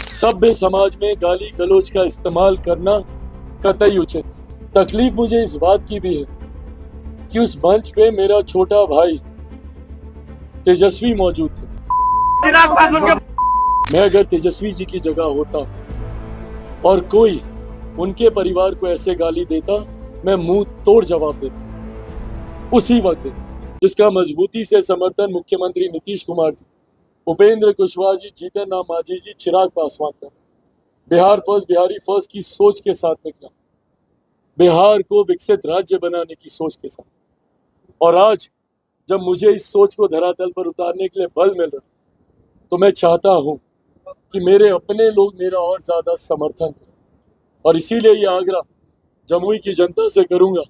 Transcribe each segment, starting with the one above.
सभ्य समाज में गाली गलौज का इस्तेमाल करना कतई उचित नहीं। तकलीफ मुझे इस बात की भी है कि उस मंच पे मेरा छोटा भाई तेजस्वी मौजूद थे। मैं अगर तेजस्वी जी की जगह होता और कोई उनके परिवार को ऐसे गाली देता, मैं मुंह तोड़ जवाब देता, उसी वक्त देता, जिसका मजबूती से समर्थन मुख्यमंत्री नीतीश कुमार जी, उपेंद्र कुशवाहा जी, जीतन राम मांझी जी, चिराग पासवान का बिहार फर्स्ट, बिहारी फर्स्ट की सोच के साथ निकला, बिहार को विकसित राज्य बनाने की सोच के साथ। और आज जब मुझे इस सोच को धरातल पर उतारने के लिए बल मिल रहा, तो मैं चाहता हूं कि मेरे अपने लोग मेरा और ज्यादा समर्थन करें। और इसीलिए ये आग्रह जमुई की जनता से करूंगा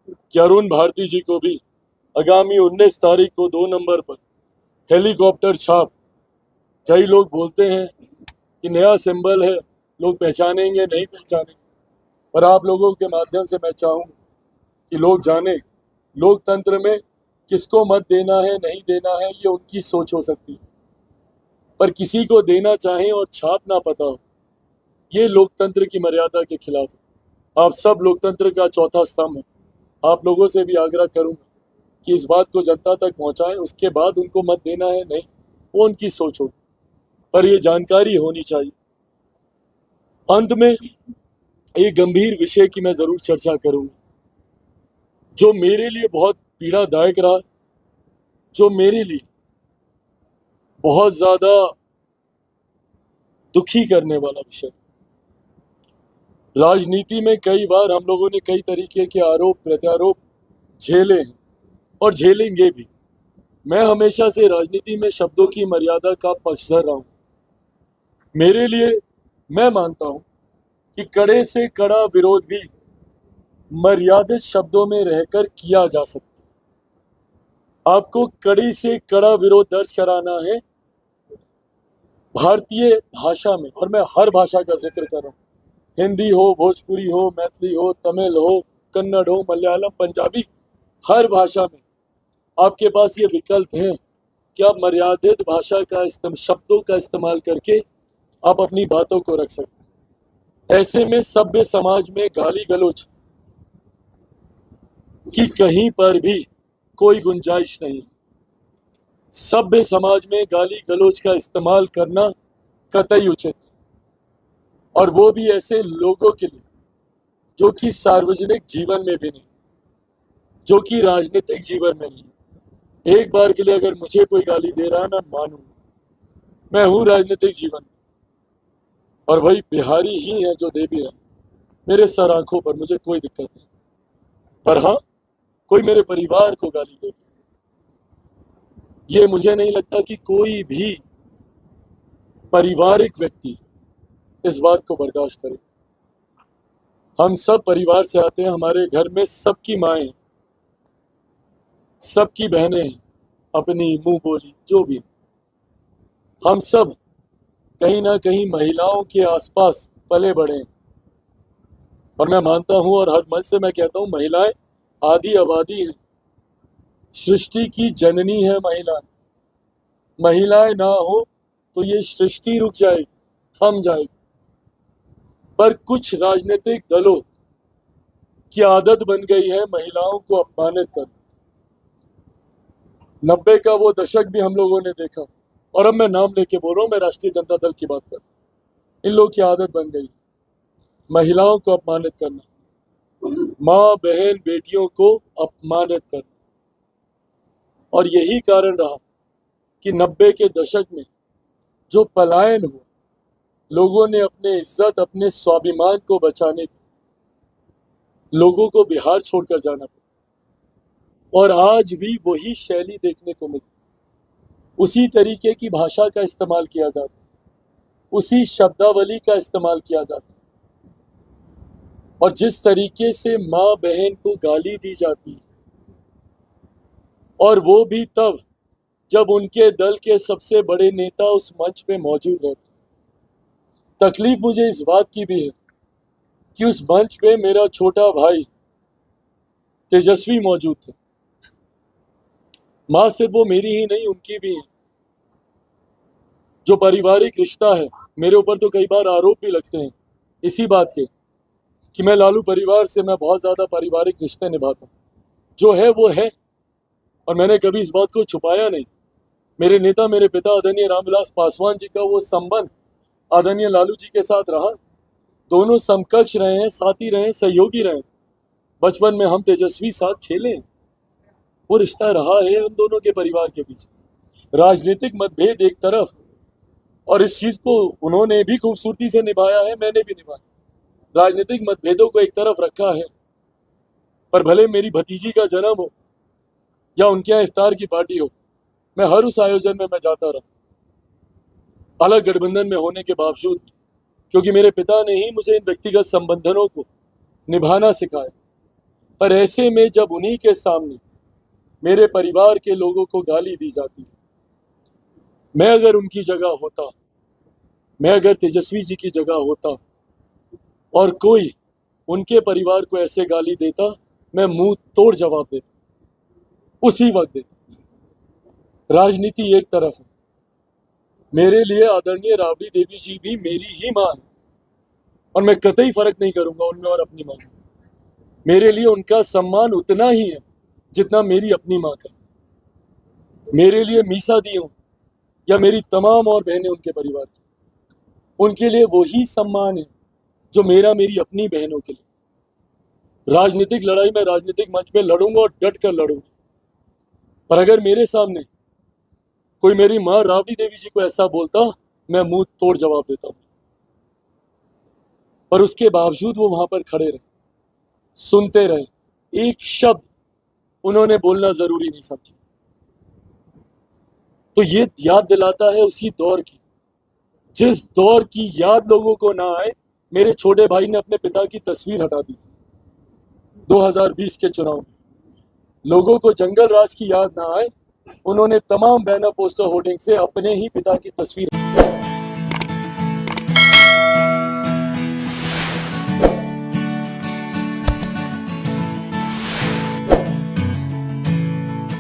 कि अरुण भारती जी को भी आगामी 19 तारीख को 2 नंबर पर हेलीकॉप्टर छाप, कई लोग बोलते हैं कि नया सिंबल है, लोग पहचानेंगे नहीं पहचानेंगे, पर आप लोगों के माध्यम से मैं चाहूँगा कि लोग जाने लोकतंत्र में किसको मत देना है नहीं देना है ये उनकी सोच हो सकती है, पर किसी को देना चाहें और छाप ना पता हो, ये लोकतंत्र की मर्यादा के खिलाफ है। आप सब लोकतंत्र का चौथा स्तंभ है। आप लोगों से भी आग्रह करूंगा कि इस बात को जनता तक पहुंचाएं, उसके बाद उनको मत देना है नहीं, वो उनकी सोच हो, पर ये जानकारी होनी चाहिए। अंत में एक गंभीर विषय की मैं जरूर चर्चा करूंगा, जो मेरे लिए बहुत पीड़ादायक रहा, जो मेरे लिए बहुत ज्यादा दुखी करने वाला विषय। राजनीति में कई बार हम लोगों ने कई तरीके के आरोप प्रत्यारोप झेले हैं और झेलेंगे भी। मैं हमेशा से राजनीति में शब्दों की मर्यादा का पक्षधर रहा हूं। मेरे लिए मैं मानता हूं कि कड़े से कड़ा विरोध भी मर्यादित शब्दों में रहकर किया जा सकता है। आपको कड़ी से कड़ा विरोध दर्ज कराना है भारतीय भाषा में, और मैं हर भाषा का जिक्र कर रहा हूं, हिंदी हो, भोजपुरी हो, मैथिली हो, तमिल हो, कन्नड़ हो, मलयालम, पंजाबी, हर भाषा में आपके पास ये विकल्प है कि आप मर्यादित भाषा का शब्दों का इस्तेमाल करके आप अपनी बातों को रख सकते हैं। ऐसे में सभ्य समाज में गाली गलौज की कहीं पर भी कोई गुंजाइश नहीं। सभ्य समाज में गाली गलौज का इस्तेमाल करना कतई उचित नहीं, और वो भी ऐसे लोगों के लिए जो कि सार्वजनिक जीवन में भी नहीं, जो कि राजनीतिक जीवन में नहीं। एक बार के लिए अगर मुझे कोई गाली दे रहा है, मैं मानूंगा, मैं हूं राजनीतिक जीवन में, और भाई बिहारी ही है जो दे भी रहा, मेरे सर आंखों पर, मुझे कोई दिक्कत नहीं। पर हाँ, कोई मेरे परिवार को गाली दे, ये मुझे नहीं लगता कि कोई भी पारिवारिक व्यक्ति इस बात को बर्दाश्त करे। हम सब परिवार से आते हैं, हमारे घर में सबकी माएं, सबकी बहनें हैं, अपनी मुंह बोली जो भी, हम सब कहीं ना कहीं महिलाओं के आसपास पले बढ़े हैं। और मैं मानता हूं और हर मन से मैं कहता हूं, महिलाएं आधी आबादी हैं, सृष्टि की जननी है महिला। महिलाएं ना हो तो ये सृष्टि रुक जाएगी, थम जाएगी। पर कुछ राजनीतिक दलों की आदत बन गई है महिलाओं को अपमानित कर। 90 का वो दशक भी हम लोगों ने देखा, और अब मैं नाम लेके बोल रहा हूं, मैं राष्ट्रीय जनता दल की बात कर रहा हूं। इन लोगों की आदत बन गई महिलाओं को अपमानित करना, माँ बहन बेटियों को अपमानित करना। और यही कारण रहा कि 90 के दशक में जो पलायन हुआ, लोगों ने अपने इज्जत, अपने स्वाभिमान को बचाने लोगों को बिहार छोड़कर जाना पड़ा। और आज भी वही शैली देखने को मिलती, उसी तरीके की भाषा का इस्तेमाल किया जाता, उसी शब्दावली का इस्तेमाल किया जाता, और जिस तरीके से माँ बहन को गाली दी जाती है, और वो भी तब जब उनके दल के सबसे बड़े नेता उस मंच पे मौजूद रहते। तकलीफ मुझे इस बात की भी है कि उस मंच पे मेरा छोटा भाई तेजस्वी मौजूद थे। मां सिर्फ वो मेरी ही नहीं, उनकी भी है। जो पारिवारिक रिश्ता है, मेरे ऊपर तो कई बार आरोप भी लगते हैं इसी बात के कि मैं लालू परिवार से मैं बहुत ज़्यादा पारिवारिक रिश्ते निभाता हूँ। जो है वो है, और मैंने कभी इस बात को छुपाया नहीं। मेरे नेता, मेरे पिता आदरणीय रामविलास पासवान जी का वो संबंध आदरणीय लालू जी के साथ रहा। दोनों समकक्ष रहे हैं, साथी रहे हैं, सहयोगी रहे हैं। बचपन में हम तेजस्वी साथ खेले हैं। वो रिश्ता रहा है हम दोनों के परिवार के बीच। राजनीतिक मतभेद एक तरफ, और इस चीज को उन्होंने भी खूबसूरती से निभाया है, मैंने भी निभाया। राजनीतिक मतभेदों को एक तरफ रखा है, पर भले मेरी भतीजी का जन्म हो या उनके यहाँ इफ्तार की पार्टी हो, मैं हर उस आयोजन में मैं जाता रहा, अलग गठबंधन में होने के बावजूद, क्योंकि मेरे पिता ने ही मुझे इन व्यक्तिगत संबंधों को निभाना सिखाया। पर ऐसे में जब उन्हीं के सामने मेरे परिवार के लोगों को गाली दी जाती है, मैं अगर उनकी जगह होता, मैं अगर तेजस्वी जी की जगह होता और कोई उनके परिवार को ऐसे गाली देता, मैं मुंह तोड़ जवाब देता, उसी वक्त देता। राजनीति एक तरफ है, मेरे लिए आदरणीय राबड़ी देवी जी भी मेरी ही मां है, और मैं कतई फर्क नहीं करूंगा उनमें और अपनी मां में। मेरे लिए उनका सम्मान उतना ही है जितना मेरी अपनी मां का। मेरे लिए मीसा दी हो या मेरी तमाम और बहनें उनके परिवार की, उनके लिए वही सम्मान है जो मेरा मेरी अपनी बहनों के लिए। राजनीतिक लड़ाई मैं राजनीतिक मंच पे लड़ूंगा और डट कर लड़ूंगा, पर अगर मेरे सामने कोई मेरी मां राबड़ी देवी जी को ऐसा बोलता, मैं मुंह तोड़ जवाब देता हूं। पर उसके बावजूद वो वहां पर खड़े रहे, सुनते रहे, एक शब्द उन्होंने बोलना जरूरी नहीं समझा। तो ये याद दिलाता है उसी दौर की, जिस दौर की याद लोगों को ना आए। मेरे छोटे भाई ने अपने पिता की तस्वीर हटा दी थी 2020 के चुनाव में। लोगों को जंगल राज की याद ना आए, उन्होंने तमाम बैनर पोस्टर होर्डिंग से अपने ही पिता की तस्वीर